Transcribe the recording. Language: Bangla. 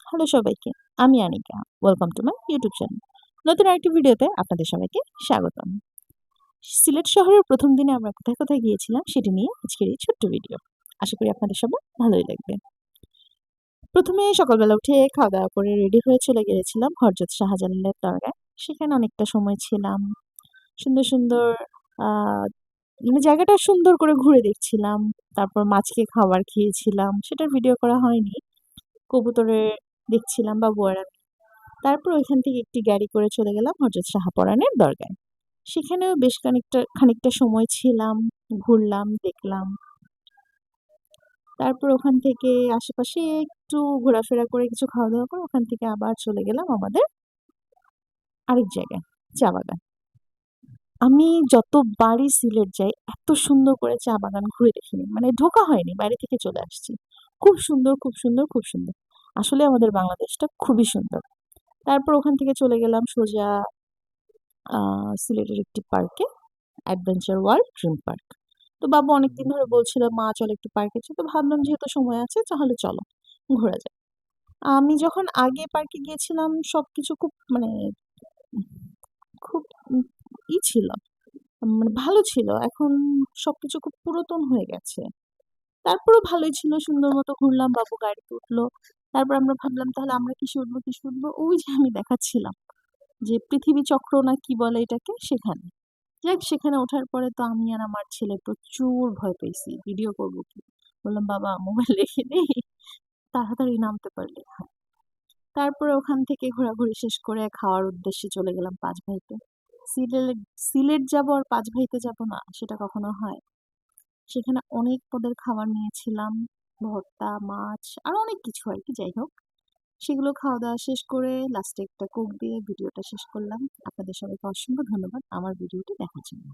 হ্যালো সবাইকে, আমি Anika. Welcome to my YouTube channel. নতুন আরেকটি ভিডিওতে আপনাদের সবাইকে স্বাগতম। সিলেট শহরের ১ম দিনে আমরা কোথায়, কোথায় গিয়েছিলাম সেটি নিয়ে আজকের এই ছোট্ট ভিডিও। আশা করি আপনাদের সবার ভালোই লাগবে। ১ম এ সকালবেলা উঠে খাওয়া-দাওয়া করে রেডি হয়ে চলে গিয়েছিলাম হযরত শাহজালালের দরগায়। সেখানে অনেকটা সময় ছিলাম। সুন্দর, সুন্দর আ মানে জায়গাটা সুন্দর করে ঘুরে দেখছিলাম। তারপর মাছকে খাবার খেয়েছিলাম। সেটার ভিডিও করা হয়নি। কবুতরের দেখছিলাম বাবু আর আমি। তারপর ওইখান থেকে একটি গাড়ি করে চলে গেলাম হযরত শাহপরানের দরগায়। সেখানেও বেশ খানিকটা সময় ছিলাম, ঘুরলাম, দেখলাম। তারপর ওখান থেকে আশেপাশে একটু ঘোরাফেরা করে কিছু খাওয়া-দাওয়া করে ওখান থেকে আবার চলে গেলাম আমাদের আরেক জায়গায়, চা বাগান। আমি যতবারই সিলেট যাই এত সুন্দর করে চা বাগান ঘুরে দেখিনি। মানে ঢোকা হয়নি, বাইরে থেকে চলে আসছি। খুব সুন্দর, খুব সুন্দর, খুব সুন্দর। আসলে আমাদের বাংলাদেশটা খুবই সুন্দর। তারপর ওখান থেকে চলে গেলাম সোজা আ সিলেটের একটি পার্কে, অ্যাডভেঞ্চার ওয়ার্ল্ড ড্রিম পার্ক। তো বাবু অনেকদিন ধরে বলছিল, "মা চলো একটু পার্কে যাই।" তো ভাবলাম যেহেতু সময় আছে তাহলে চলো, ঘোরা যাক। আমি যখন আগে পার্কে গিয়েছিলাম সবকিছু খুব মানে উম খুব ছিল, মানে ভালো ছিল। এখন সবকিছু খুব পুরাতন হয়ে গেছে। তারপরেও ভালোই ছিল, সুন্দর মতো ঘুরলাম, বাবু গাড়িতে উঠলো। তারপর আমরা ভাবলাম তাহলে আমরা কিসে উঠবো, কিসে উঠবো? ওই যে আমি দেখাচ্ছিলাম যে পৃথিবী চক্র না কি বলে এটাকে? সেখানে। যাক সেখানে ওঠার পরে তো আমি আর আমার ছেলে প্রচুর ভয় পেয়েছি। ভিডিও করব কি? বললাম, "বাবা মোবাইল রেখে দেই, তাড়াতাড়ি নামতে পারলেই হয়।" তারপরে ওখান থেকে ঘোরাঘুরি শেষ করে খাওয়ার উদ্দেশ্যে চলে গেলাম পাঁচ ভাইতে। সিলেট সিলেট যাবো আর পাঁচ ভাইতে যাবো না, সেটা কখনো হয়? সেখানে অনেক পদের খাবার নিয়েছিলাম। ভর্তা, মাছ আরো অনেক কিছু আরকি, যাই হোক। সেগুলো খাওয়া-দাওয়া শেষ করে লাস্টে একটা কোক দিয়ে ভিডিওটা শেষ করলাম। আপনাদের সবাইকে অসংখ্য ধন্যবাদ আমার ভিডিওটি দেখার জন্য।